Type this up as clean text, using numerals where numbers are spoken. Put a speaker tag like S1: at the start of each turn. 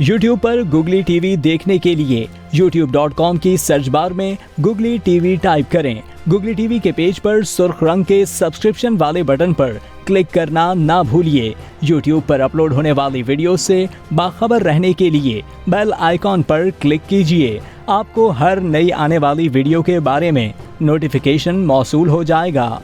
S1: YouTube पर googly TV देखने के लिए youtube.com की सर्च बार में गुगली टीवी टाइप करें। गुगली टीवी के पेज पर सुर्ख रंग के सब्सक्रिप्शन वाले बटन पर क्लिक करना ना भूलिए। YouTube पर अपलोड होने वाली वीडियो से बाखबर रहने के लिए बेल आइकॉन पर क्लिक कीजिए। आपको हर नई आने वाली वीडियो के बारे में नोटिफिकेशन मौसूल हो जाएगा।